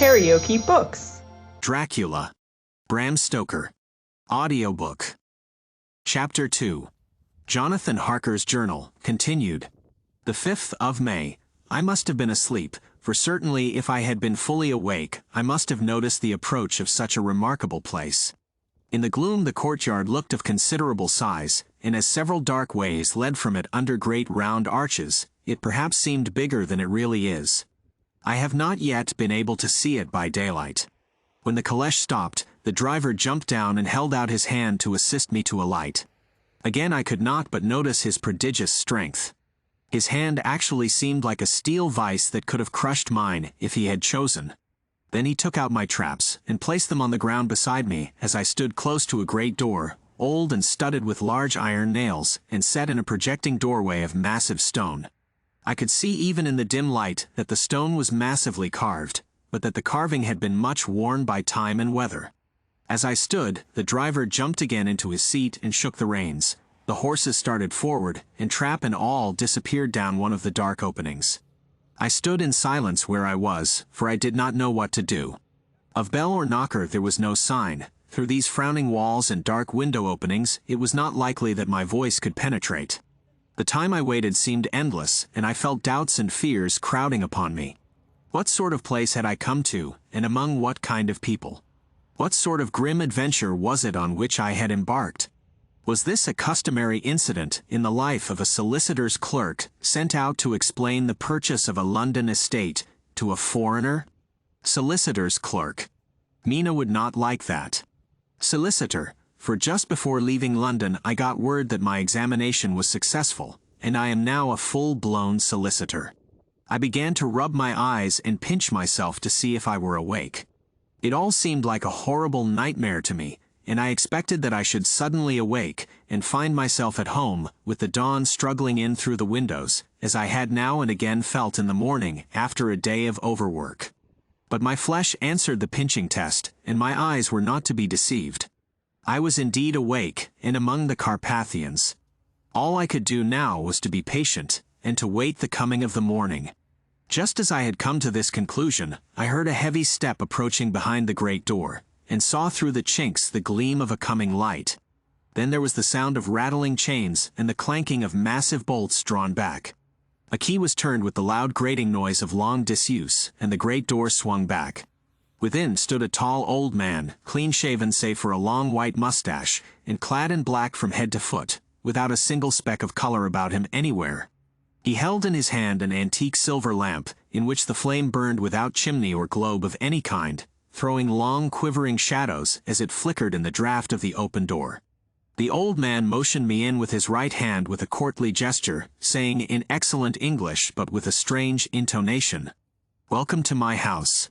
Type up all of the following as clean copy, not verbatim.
KaraokeBooks. Dracula. Bram Stoker. Audiobook. Chapter 2. Jonathan Harker's Journal, continued. The 5th of May. I must have been asleep, for certainly if I had been fully awake, I must have noticed the approach of such a remarkable place. In the gloom the courtyard looked of considerable size, and as several dark ways led from it under great round arches, it perhaps seemed bigger than it really is. I have not yet been able to see it by daylight. When the caleche stopped, the driver jumped down and held out his hand to assist me to alight. Again I could not but notice his prodigious strength. His hand actually seemed like a steel vice that could have crushed mine if he had chosen. Then he took out my traps and placed them on the ground beside me as I stood close to a great door, old and studded with large iron nails, and set in a projecting doorway of massive stone. I could see even in the dim light that the stone was massively carved, but that the carving had been much worn by time and weather. As I stood, the driver jumped again into his seat and shook the reins. The horses started forward, and trap and all disappeared down one of the dark openings. I stood in silence where I was, for I did not know what to do. Of bell or knocker there was no sign. Through these frowning walls and dark window openings, it was not likely that my voice could penetrate. The time I waited seemed endless, and I felt doubts and fears crowding upon me. What sort of place had I come to, and among what kind of people? What sort of grim adventure was it on which I had embarked? Was this a customary incident in the life of a solicitor's clerk sent out to explain the purchase of a London estate to a foreigner? Solicitor's clerk. Mina would not like that. Solicitor, for just before leaving London I got word that my examination was successful, and I am now a full-blown solicitor. I began to rub my eyes and pinch myself to see if I were awake. It all seemed like a horrible nightmare to me, and I expected that I should suddenly awake and find myself at home, with the dawn struggling in through the windows, as I had now and again felt in the morning after a day of overwork. But my flesh answered the pinching test, and my eyes were not to be deceived. I was indeed awake, and among the Carpathians. All I could do now was to be patient, and to wait the coming of the morning. Just as I had come to this conclusion, I heard a heavy step approaching behind the great door, and saw through the chinks the gleam of a coming light. Then there was the sound of rattling chains and the clanking of massive bolts drawn back. A key was turned with the loud grating noise of long disuse, and the great door swung back. Within stood a tall old man, clean-shaven save for a long white mustache, and clad in black from head to foot, without a single speck of color about him anywhere. He held in his hand an antique silver lamp, in which the flame burned without chimney or globe of any kind, throwing long quivering shadows as it flickered in the draught of the open door. The old man motioned me in with his right hand with a courtly gesture, saying in excellent English but with a strange intonation, "Welcome to my house.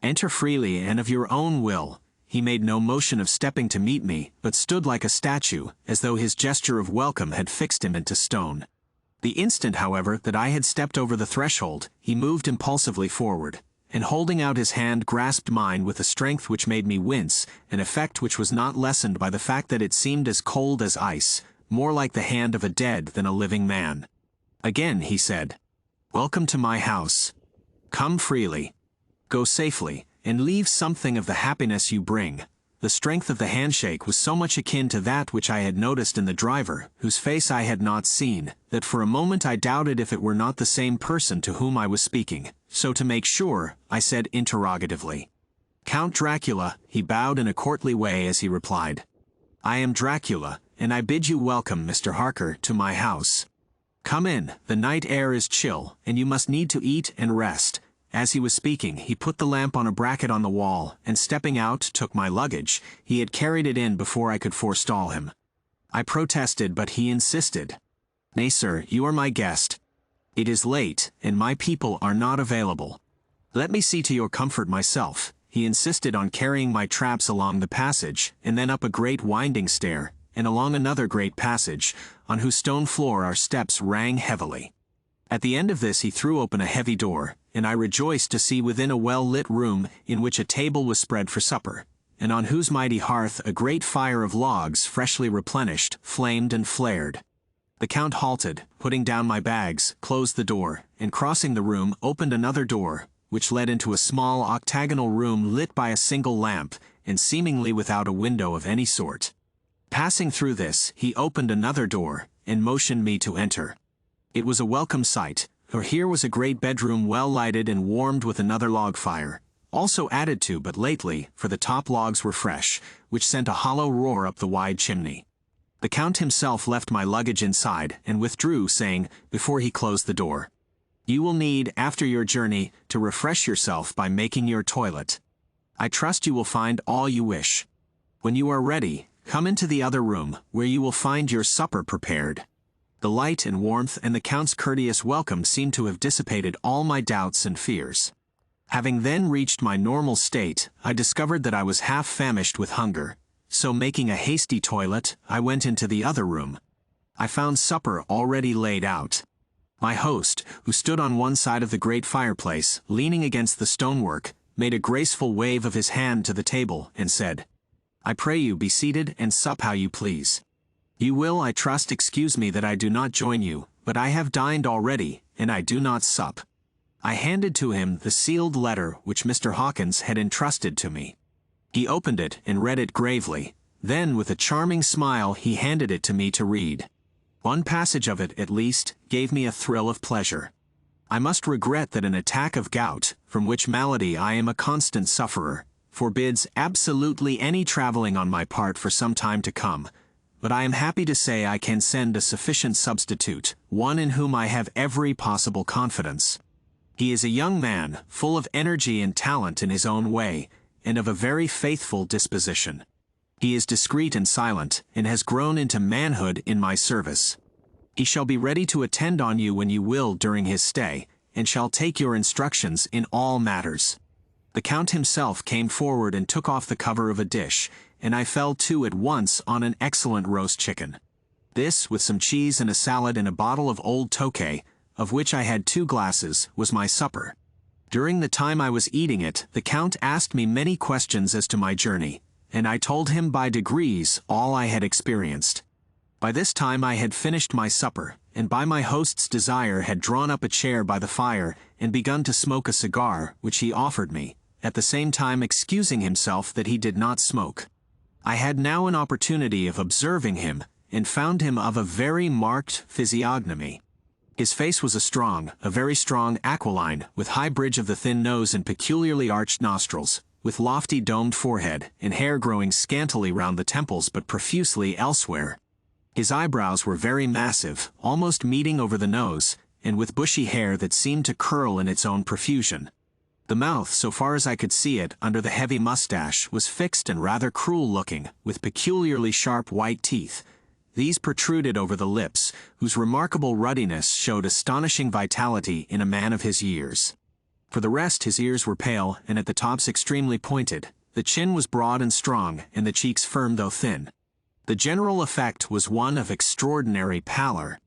Enter freely and of your own will." He made no motion of stepping to meet me, but stood like a statue, as though his gesture of welcome had fixed him into stone. The instant, however, that I had stepped over the threshold, he moved impulsively forward, and holding out his hand grasped mine with a strength which made me wince, an effect which was not lessened by the fact that it seemed as cold as ice, more like the hand of a dead than a living man. Again he said, "Welcome to my house. Come freely. Go safely, and leave something of the happiness you bring." The strength of the handshake was so much akin to that which I had noticed in the driver, whose face I had not seen, that for a moment I doubted if it were not the same person to whom I was speaking. So to make sure, I said interrogatively, "Count Dracula?" He bowed in a courtly way as he replied, "I am Dracula, and I bid you welcome, Mr. Harker, to my house. Come in, the night air is chill, and you must need to eat and rest." As he was speaking, he put the lamp on a bracket on the wall, and stepping out, took my luggage. He had carried it in before I could forestall him. I protested, but he insisted. "Nay, sir, you are my guest. It is late, and my people are not available. Let me see to your comfort myself." He insisted on carrying my traps along the passage, and then up a great winding stair, and along another great passage, on whose stone floor our steps rang heavily. At the end of this he threw open a heavy door, and I rejoiced to see within a well-lit room in which a table was spread for supper, and on whose mighty hearth a great fire of logs, freshly replenished, flamed and flared. The Count halted, putting down my bags, closed the door, and crossing the room, opened another door, which led into a small octagonal room lit by a single lamp, and seemingly without a window of any sort. Passing through this, he opened another door, and motioned me to enter. It was a welcome sight, for here was a great bedroom well lighted and warmed with another log fire, also added to but lately, for the top logs were fresh, which sent a hollow roar up the wide chimney. The Count himself left my luggage inside, and withdrew, saying, before he closed the door, "You will need, after your journey, to refresh yourself by making your toilet. I trust you will find all you wish. When you are ready, come into the other room, where you will find your supper prepared." The light and warmth and the Count's courteous welcome seemed to have dissipated all my doubts and fears. Having then reached my normal state, I discovered that I was half famished with hunger, so making a hasty toilet, I went into the other room. I found supper already laid out. My host, who stood on one side of the great fireplace, leaning against the stonework, made a graceful wave of his hand to the table, and said, "I pray you be seated and sup how you please. You will, I trust, excuse me that I do not join you, but I have dined already, and I do not sup." I handed to him the sealed letter which Mr. Hawkins had entrusted to me. He opened it and read it gravely. Then, with a charming smile, he handed it to me to read. One passage of it, at least, gave me a thrill of pleasure. "I must regret that an attack of gout, from which malady I am a constant sufferer, forbids absolutely any traveling on my part for some time to come. But I am happy to say I can send a sufficient substitute, one in whom I have every possible confidence. He is a young man, full of energy and talent in his own way, and of a very faithful disposition. He is discreet and silent, and has grown into manhood in my service. He shall be ready to attend on you when you will during his stay, and shall take your instructions in all matters." The Count himself came forward and took off the cover of a dish, and I fell to at once on an excellent roast chicken. This, with some cheese and a salad and a bottle of old Tokay, of which I had 2 glasses, was my supper. During the time I was eating it, the Count asked me many questions as to my journey, and I told him by degrees all I had experienced. By this time I had finished my supper, and by my host's desire had drawn up a chair by the fire and begun to smoke a cigar, which he offered me, at the same time excusing himself that he did not smoke. I had now an opportunity of observing him, and found him of a very marked physiognomy. His face was a very strong aquiline, with high bridge of the thin nose and peculiarly arched nostrils, with lofty domed forehead, and hair growing scantily round the temples but profusely elsewhere. His eyebrows were very massive, almost meeting over the nose, and with bushy hair that seemed to curl in its own profusion. The mouth, so far as I could see it, under the heavy mustache, was fixed and rather cruel-looking, with peculiarly sharp white teeth. These protruded over the lips, whose remarkable ruddiness showed astonishing vitality in a man of his years. For the rest, his ears were pale, and at the tops extremely pointed. The chin was broad and strong, and the cheeks firm though thin. The general effect was one of extraordinary pallor.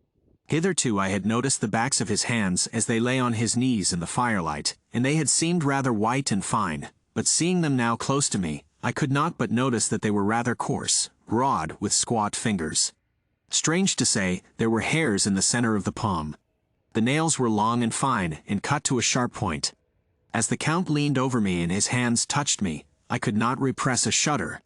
Hitherto I had noticed the backs of his hands as they lay on his knees in the firelight, and they had seemed rather white and fine, but seeing them now close to me, I could not but notice that they were rather coarse, broad, with squat fingers. Strange to say, there were hairs in the center of the palm. The nails were long and fine, and cut to a sharp point. As the Count leaned over me and his hands touched me, I could not repress a shudder.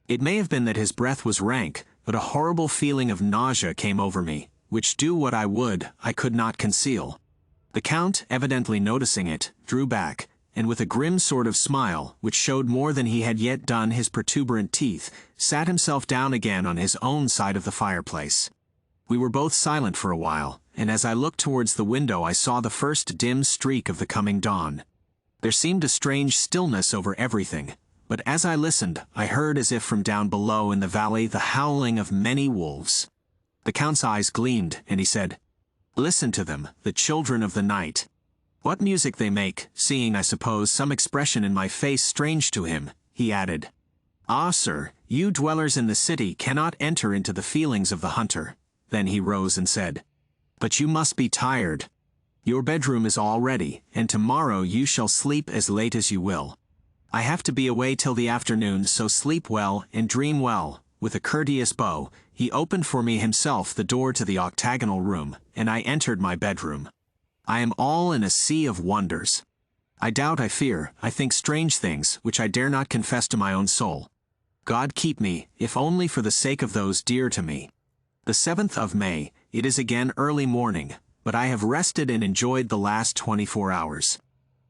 It may have been that his breath was rank, but a horrible feeling of nausea came over me, which, do what I would, I could not conceal. The Count, evidently noticing it, drew back, and with a grim sort of smile, which showed more than he had yet done his protuberant teeth, sat himself down again on his own side of the fireplace. We were both silent for a while, and as I looked towards the window I saw the first dim streak of the coming dawn. There seemed a strange stillness over everything, but as I listened, I heard as if from down below in the valley the howling of many wolves. The Count's eyes gleamed, and he said, "Listen to them, the children of the night. What music they make," seeing, I suppose, some expression in my face strange to him, he added, "Ah, sir, you dwellers in the city cannot enter into the feelings of the hunter." Then he rose and said, "But you must be tired. Your bedroom is all ready, and tomorrow you shall sleep as late as you will. I have to be away till the afternoon, so sleep well and dream well." With a courteous bow, he opened for me himself the door to the octagonal room, and I entered my bedroom. I am all in a sea of wonders. I doubt, I fear, I think strange things, which I dare not confess to my own soul. God keep me, if only for the sake of those dear to me. The 7th of May, it is again early morning, but I have rested and enjoyed the last 24 hours.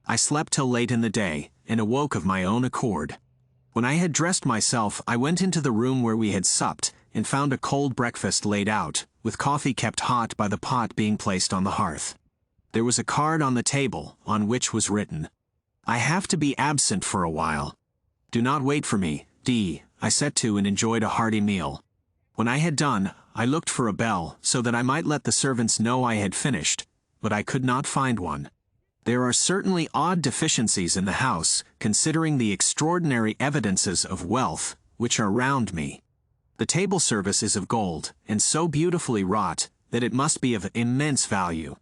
I slept till late in the day, and awoke of my own accord. When I had dressed myself, I went into the room where we had supped, and found a cold breakfast laid out, with coffee kept hot by the pot being placed on the hearth. There was a card on the table, on which was written, "I have to be absent for a while. Do not wait for me, D." I set to and enjoyed a hearty meal. When I had done, I looked for a bell, so that I might let the servants know I had finished, but I could not find one. There are certainly odd deficiencies in the house, considering the extraordinary evidences of wealth which are round me. The table service is of gold, and so beautifully wrought, that it must be of immense value.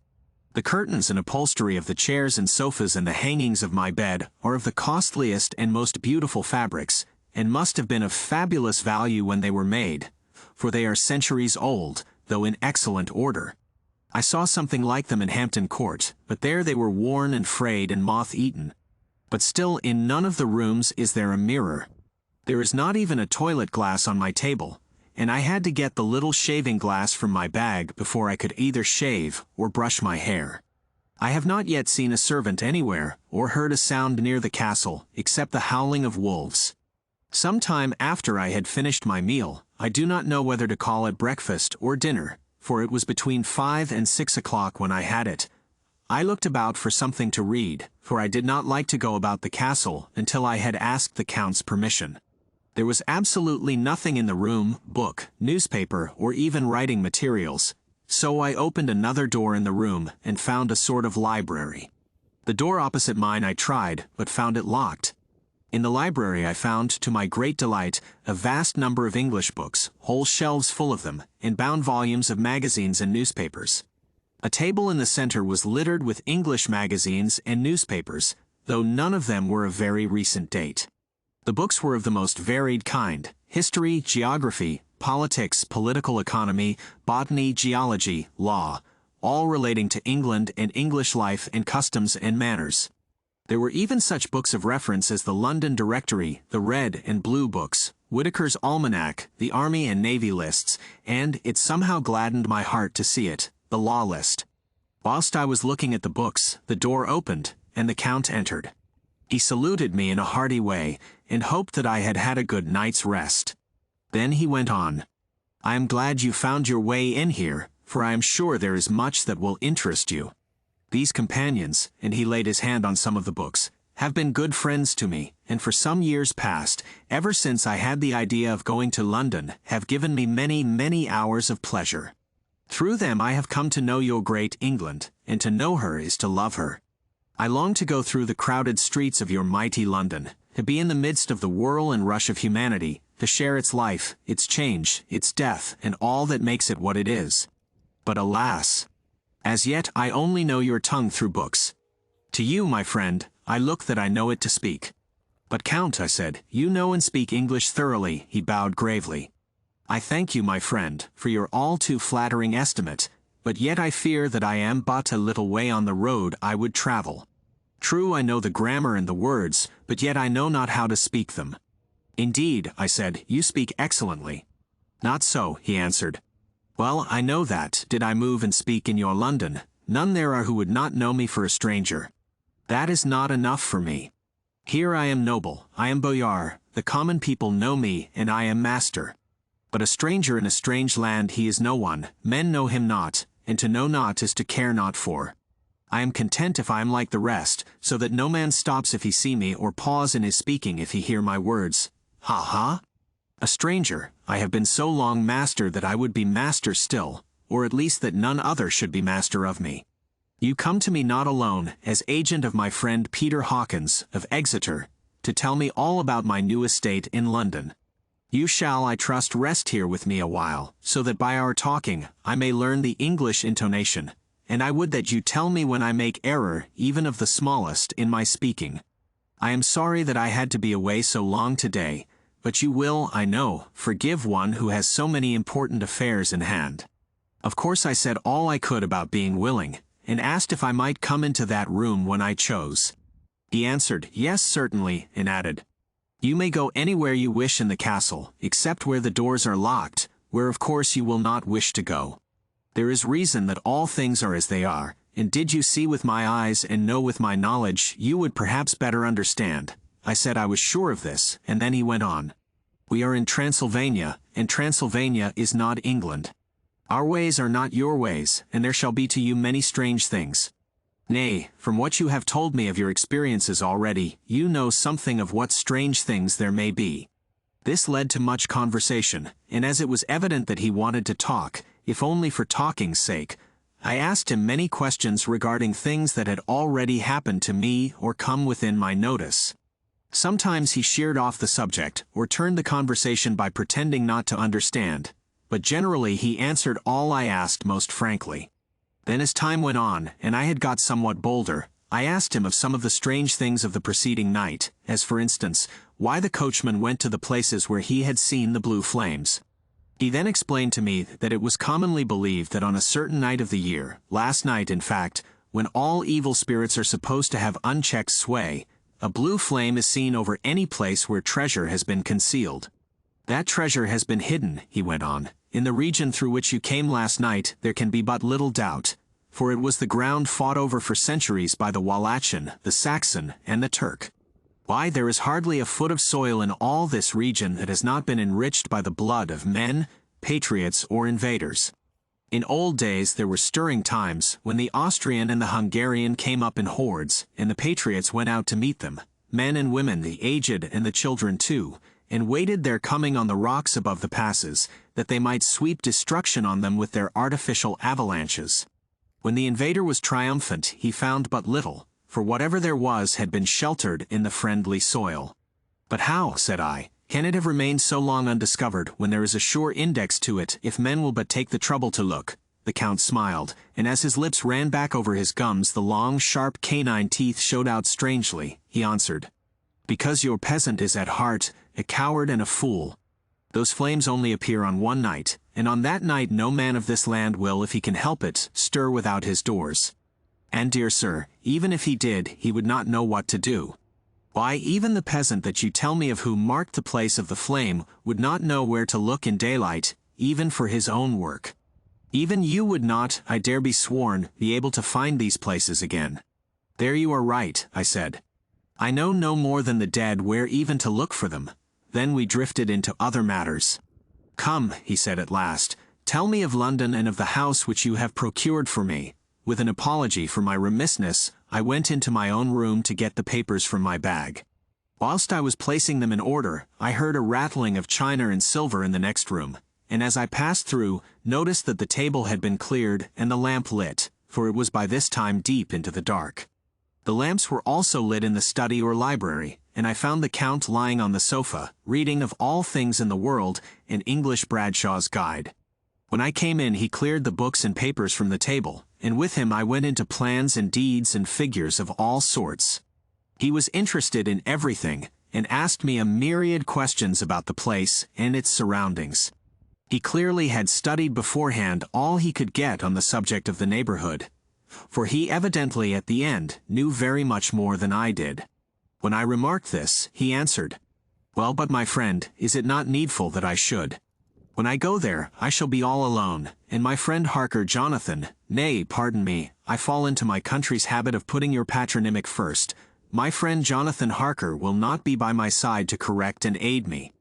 The curtains and upholstery of the chairs and sofas and the hangings of my bed are of the costliest and most beautiful fabrics, and must have been of fabulous value when they were made, for they are centuries old, though in excellent order. I saw something like them in Hampton Court, but there they were worn and frayed and moth-eaten. But still in none of the rooms is there a mirror. There is not even a toilet glass on my table, and I had to get the little shaving glass from my bag before I could either shave or brush my hair. I have not yet seen a servant anywhere, or heard a sound near the castle, except the howling of wolves. Some time after I had finished my meal, I do not know whether to call it breakfast or dinner, for it was between 5 and 6 o'clock when I had it. I looked about for something to read, for I did not like to go about the castle until I had asked the Count's permission. There was absolutely nothing in the room, book, newspaper, or even writing materials, so I opened another door in the room and found a sort of library. The door opposite mine I tried, but found it locked. In the library I found, to my great delight, a vast number of English books, whole shelves full of them, and bound volumes of magazines and newspapers. A table in the center was littered with English magazines and newspapers, though none of them were of very recent date. The books were of the most varied kind: history, geography, politics, political economy, botany, geology, law, all relating to England and English life and customs and manners. There were even such books of reference as the London Directory, the Red and Blue Books, Whitaker's Almanac, the Army and Navy lists, and, it somehow gladdened my heart to see it, the Law List. Whilst I was looking at the books, the door opened, and the Count entered. He saluted me in a hearty way, and hoped that I had had a good night's rest. Then he went on, "I am glad you found your way in here, for I am sure there is much that will interest you. These companions," and he laid his hand on some of the books, "have been good friends to me, and for some years past, ever since I had the idea of going to London, have given me many, many hours of pleasure. Through them I have come to know your great England, and to know her is to love her. I long to go through the crowded streets of your mighty London, to be in the midst of the whirl and rush of humanity, to share its life, its change, its death, and all that makes it what it is. But alas! As yet I only know your tongue through books. To you, my friend, I look that I know it to speak." "But Count," I said, "you know and speak English thoroughly." He bowed gravely. "I thank you, my friend, for your all too flattering estimate, but yet I fear that I am but a little way on the road I would travel. True, I know the grammar and the words, but yet I know not how to speak them." "Indeed," I said, "you speak excellently." "Not so," he answered. "Well, I know that, did I move and speak in your London, none there are who would not know me for a stranger. That is not enough for me. Here I am noble, I am boyar, the common people know me, and I am master. But a stranger in a strange land, he is no one, men know him not, and to know not is to care not for. I am content if I am like the rest, so that no man stops if he see me, or pause in his speaking if he hear my words. Ha ha! A stranger, I have been so long master that I would be master still, or at least that none other should be master of me. You come to me not alone, as agent of my friend Peter Hawkins, of Exeter, to tell me all about my new estate in London. You shall, I trust, rest here with me a while, so that by our talking I may learn the English intonation, and I would that you tell me when I make error, even of the smallest, in my speaking. I am sorry that I had to be away so long today, but you will, I know, forgive one who has so many important affairs in hand." Of course I said all I could about being willing, and asked if I might come into that room when I chose. He answered, "Yes, certainly," and added, "You may go anywhere you wish in the castle, except where the doors are locked, where of course you will not wish to go. There is reason that all things are as they are, and did you see with my eyes and know with my knowledge, you would perhaps better understand." I said I was sure of this, and then he went on. "We are in Transylvania, and Transylvania is not England. Our ways are not your ways, and there shall be to you many strange things. Nay, from what you have told me of your experiences already, you know something of what strange things there may be." This led to much conversation, and as it was evident that he wanted to talk, if only for talking's sake, I asked him many questions regarding things that had already happened to me or come within my notice. Sometimes he sheered off the subject, or turned the conversation by pretending not to understand, but generally he answered all I asked most frankly. Then as time went on, and I had got somewhat bolder, I asked him of some of the strange things of the preceding night, as for instance, why the coachman went to the places where he had seen the blue flames. He then explained to me that it was commonly believed that on a certain night of the year, last night in fact, when all evil spirits are supposed to have unchecked sway, a blue flame is seen over any place where treasure has been concealed. "That treasure has been hidden," he went on. "In the region through which you came last night there can be but little doubt, for it was the ground fought over for centuries by the Wallachian, the Saxon, and the Turk. Why, there is hardly a foot of soil in all this region that has not been enriched by the blood of men, patriots, or invaders. In old days there were stirring times, when the Austrian and the Hungarian came up in hordes, and the patriots went out to meet them, men and women, the aged and the children too, and waited their coming on the rocks above the passes, that they might sweep destruction on them with their artificial avalanches. When the invader was triumphant, he found but little, for whatever there was had been sheltered in the friendly soil." "But how," said I, "can it have remained so long undiscovered, when there is a sure index to it, if men will but take the trouble to look?" The Count smiled, and as his lips ran back over his gums the long, sharp canine teeth showed out strangely. He answered, "Because your peasant is at heart a coward and a fool. Those flames only appear on one night, and on that night no man of this land will, if he can help it, stir without his doors. And, dear sir, even if he did, he would not know what to do. Why, even the peasant that you tell me of who marked the place of the flame would not know where to look in daylight, even for his own work. Even you would not, I dare be sworn, be able to find these places again." "There you are right," I said. "I know no more than the dead where even to look for them." Then we drifted into other matters. "Come," he said at last, "tell me of London and of the house which you have procured for me." With an apology for my remissness, I went into my own room to get the papers from my bag. Whilst I was placing them in order, I heard a rattling of china and silver in the next room, and as I passed through, noticed that the table had been cleared and the lamp lit, for it was by this time deep into the dark. The lamps were also lit in the study or library, and I found the Count lying on the sofa, reading of all things in the world, an English Bradshaw's Guide. When I came in he cleared the books and papers from the table, and with him I went into plans and deeds and figures of all sorts. He was interested in everything, and asked me a myriad questions about the place and its surroundings. He clearly had studied beforehand all he could get on the subject of the neighborhood, for he evidently at the end knew very much more than I did. When I remarked this, he answered, "Well, but my friend, is it not needful that I should? When I go there, I shall be all alone, and my friend Harker Jonathan, nay, pardon me, I fall into my country's habit of putting your patronymic first, my friend Jonathan Harker will not be by my side to correct and aid me.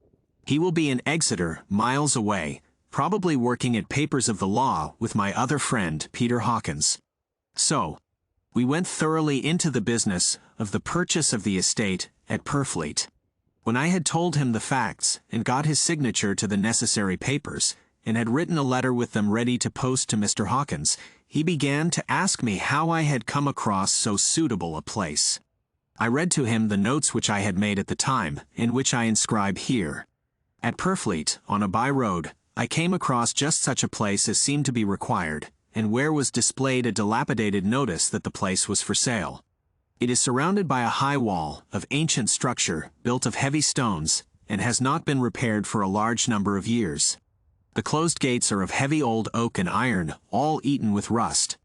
He will be in Exeter, miles away, probably working at papers of the law with my other friend, Peter Hawkins." So, we went thoroughly into the business of the purchase of the estate at Purfleet. When I had told him the facts, and got his signature to the necessary papers, and had written a letter with them ready to post to Mr. Hawkins, he began to ask me how I had come across so suitable a place. I read to him the notes which I had made at the time, and which I inscribe here. At Purfleet, on a by-road, I came across just such a place as seemed to be required, and where was displayed a dilapidated notice that the place was for sale. It is surrounded by a high wall, of ancient structure, built of heavy stones, and has not been repaired for a large number of years. The closed gates are of heavy old oak and iron, all eaten with rust.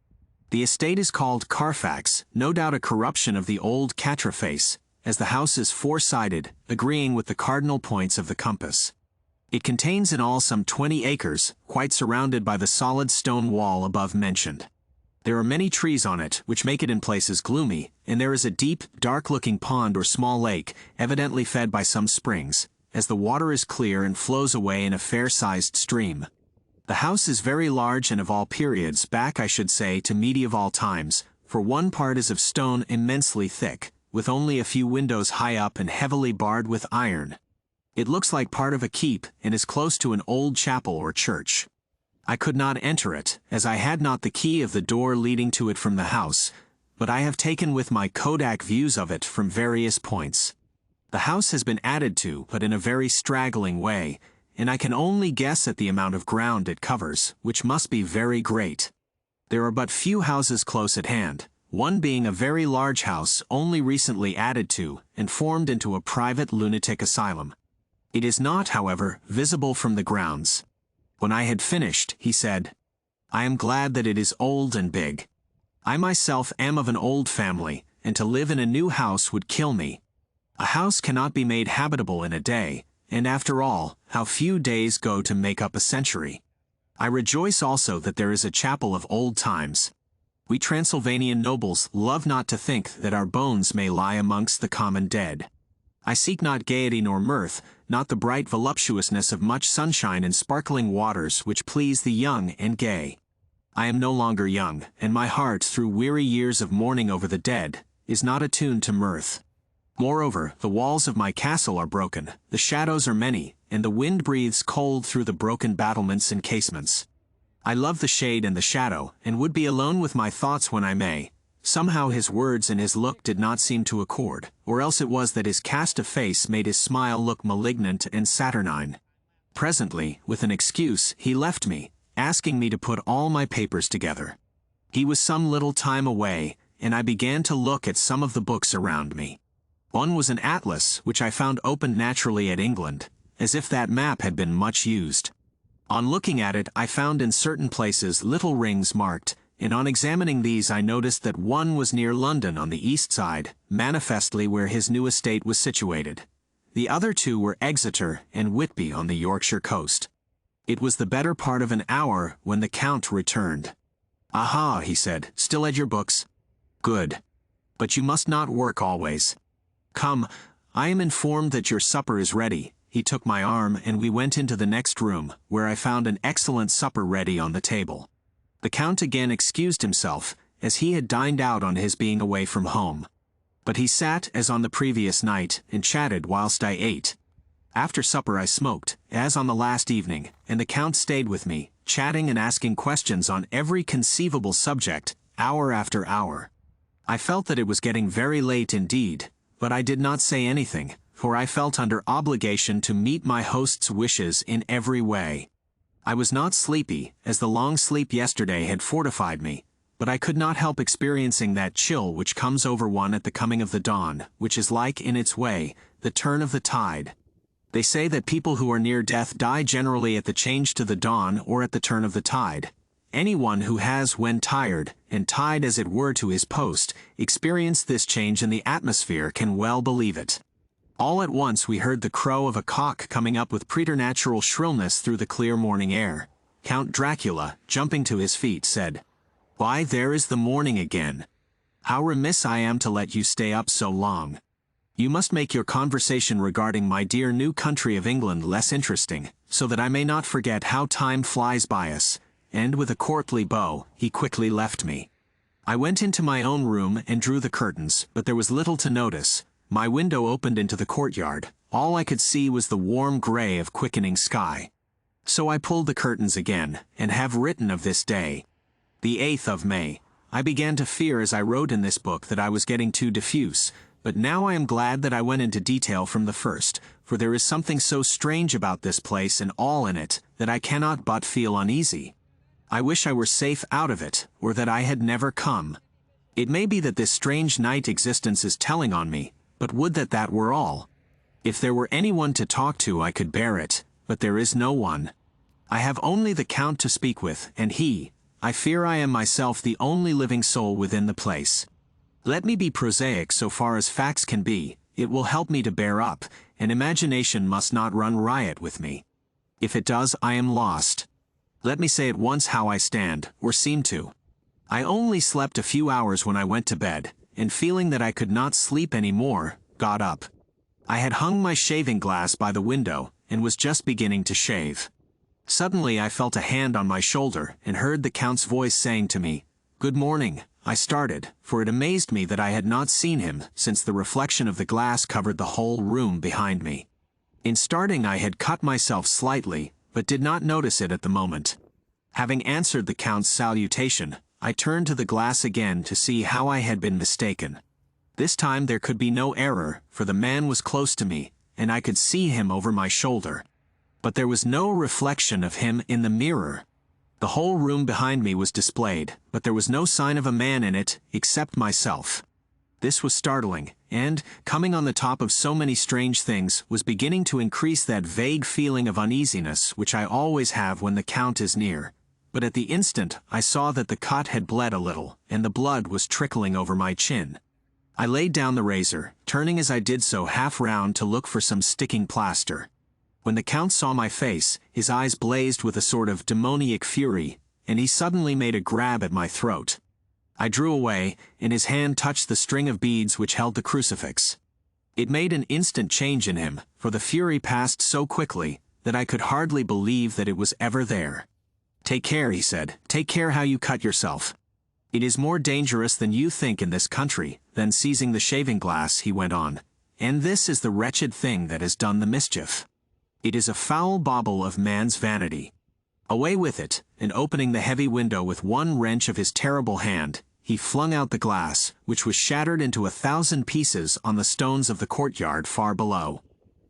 The estate is called Carfax, no doubt a corruption of the old Catraface, as the house is four-sided, agreeing with the cardinal points of the compass. It contains in all some 20 acres, quite surrounded by the solid stone wall above mentioned. There are many trees on it, which make it in places gloomy, and there is a deep, dark-looking pond or small lake, evidently fed by some springs, as the water is clear and flows away in a fair-sized stream. The house is very large and of all periods, back I should say to medieval times, for one part is of stone immensely thick, with only a few windows high up and heavily barred with iron. It looks like part of a keep, and is close to an old chapel or church. I could not enter it, as I had not the key of the door leading to it from the house, but I have taken with my Kodak views of it from various points. The house has been added to, but in a very straggling way, and I can only guess at the amount of ground it covers, which must be very great. There are but few houses close at hand, one being a very large house only recently added to, and formed into a private lunatic asylum. It is not, however, visible from the grounds. When I had finished, he said, "I am glad that it is old and big. I myself am of an old family, and to live in a new house would kill me. A house cannot be made habitable in a day, and after all, how few days go to make up a century. I rejoice also that there is a chapel of old times. We Transylvanian nobles love not to think that our bones may lie amongst the common dead. I seek not gaiety nor mirth, not the bright voluptuousness of much sunshine and sparkling waters which please the young and gay. I am no longer young, and my heart, through weary years of mourning over the dead, is not attuned to mirth. Moreover, the walls of my castle are broken, the shadows are many, and the wind breathes cold through the broken battlements and casements. I love the shade and the shadow, and would be alone with my thoughts when I may. Somehow his words and his look did not seem to accord, or else it was that his cast of face made his smile look malignant and saturnine. Presently, with an excuse, he left me, asking me to put all my papers together. He was some little time away, and I began to look at some of the books around me. One was an atlas, which I found opened naturally at England, as if that map had been much used. On looking at it, I found in certain places little rings marked, and on examining these I noticed that one was near London on the east side, manifestly where his new estate was situated. The other two were Exeter and Whitby on the Yorkshire coast. It was the better part of an hour when the Count returned. "Aha," he said, "still at your books? Good. But you must not work always. Come, I am informed that your supper is ready." He took my arm and we went into the next room, where I found an excellent supper ready on the table. The Count again excused himself, as he had dined out on his being away from home. But he sat, as on the previous night, and chatted whilst I ate. After supper I smoked, as on the last evening, and the Count stayed with me, chatting and asking questions on every conceivable subject, hour after hour. I felt that it was getting very late indeed, but I did not say anything, for I felt under obligation to meet my host's wishes in every way. I was not sleepy, as the long sleep yesterday had fortified me, but I could not help experiencing that chill which comes over one at the coming of the dawn, which is like, in its way, the turn of the tide. They say that people who are near death die generally at the change to the dawn or at the turn of the tide. Anyone who has, when tired, and tied as it were to his post, experienced this change in the atmosphere can well believe it. All at once we heard the crow of a cock coming up with preternatural shrillness through the clear morning air. Count Dracula, jumping to his feet, said, "Why, there is the morning again. How remiss I am to let you stay up so long. You must make your conversation regarding my dear new country of England less interesting, so that I may not forget how time flies by us," and with a courtly bow, he quickly left me. I went into my own room and drew the curtains, but there was little to notice. My window opened into the courtyard. All I could see was the warm gray of quickening sky. So I pulled the curtains again, and have written of this day. The 8th of May. I began to fear as I wrote in this book that I was getting too diffuse, but now I am glad that I went into detail from the first, for there is something so strange about this place and all in it, that I cannot but feel uneasy. I wish I were safe out of it, or that I had never come. It may be that this strange night existence is telling on me, but would that that were all. If there were anyone to talk to I could bear it, but there is no one. I have only the Count to speak with, and he, I fear I am myself the only living soul within the place. Let me be prosaic so far as facts can be, it will help me to bear up, and imagination must not run riot with me. If it does, I am lost. Let me say at once how I stand, or seem to. I only slept a few hours when I went to bed, and feeling that I could not sleep any more, got up. I had hung my shaving glass by the window, and was just beginning to shave. Suddenly I felt a hand on my shoulder, and heard the Count's voice saying to me, "Good morning." I started, for it amazed me that I had not seen him, since the reflection of the glass covered the whole room behind me. In starting I had cut myself slightly, but did not notice it at the moment. Having answered the Count's salutation, I turned to the glass again to see how I had been mistaken. This time there could be no error, for the man was close to me, and I could see him over my shoulder. But there was no reflection of him in the mirror. The whole room behind me was displayed, but there was no sign of a man in it, except myself. This was startling, and, coming on the top of so many strange things, was beginning to increase that vague feeling of uneasiness which I always have when the Count is near. But at the instant I saw that the cut had bled a little, and the blood was trickling over my chin. I laid down the razor, turning as I did so half round to look for some sticking plaster. When the Count saw my face, his eyes blazed with a sort of demoniac fury, and he suddenly made a grab at my throat. I drew away, and his hand touched the string of beads which held the crucifix. It made an instant change in him, for the fury passed so quickly that I could hardly believe that it was ever there. "Take care," he said, "take care how you cut yourself. It is more dangerous than you think in this country." Then seizing the shaving glass, he went on, "And this is the wretched thing that has done the mischief. It is a foul bauble of man's vanity. Away with it," and opening the heavy window with one wrench of his terrible hand, he flung out the glass, which was shattered into 1,000 pieces on the stones of the courtyard far below.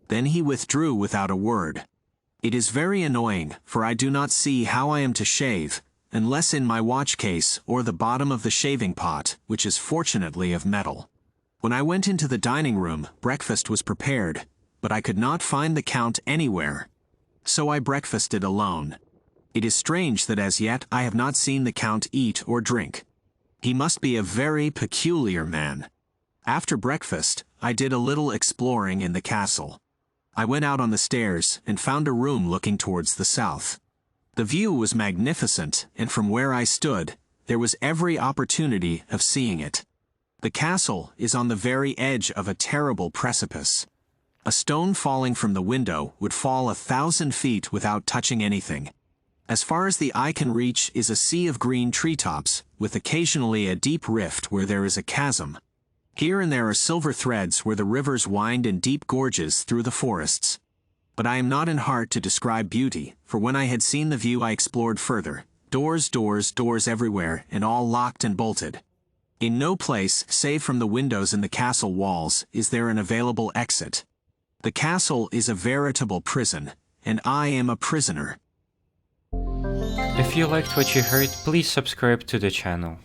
Then he withdrew without a word. It is very annoying, for I do not see how I am to shave, unless in my watch case or the bottom of the shaving pot, which is fortunately of metal. When I went into the dining room, breakfast was prepared, but I could not find the Count anywhere. So I breakfasted alone. It is strange that as yet I have not seen the Count eat or drink. He must be a very peculiar man. After breakfast, I did a little exploring in the castle. I went out on the stairs and found a room looking towards the south. The view was magnificent, and from where I stood, there was every opportunity of seeing it. The castle is on the very edge of a terrible precipice. A stone falling from the window would fall 1,000 feet without touching anything. As far as the eye can reach is a sea of green treetops, with occasionally a deep rift where there is a chasm. Here and there are silver threads where the rivers wind in deep gorges through the forests. But I am not in heart to describe beauty, for when I had seen the view I explored further. Doors, doors, doors everywhere, and all locked and bolted. In no place, save from the windows in the castle walls, is there an available exit. The castle is a veritable prison, and I am a prisoner. If you liked what you heard, please subscribe to the channel.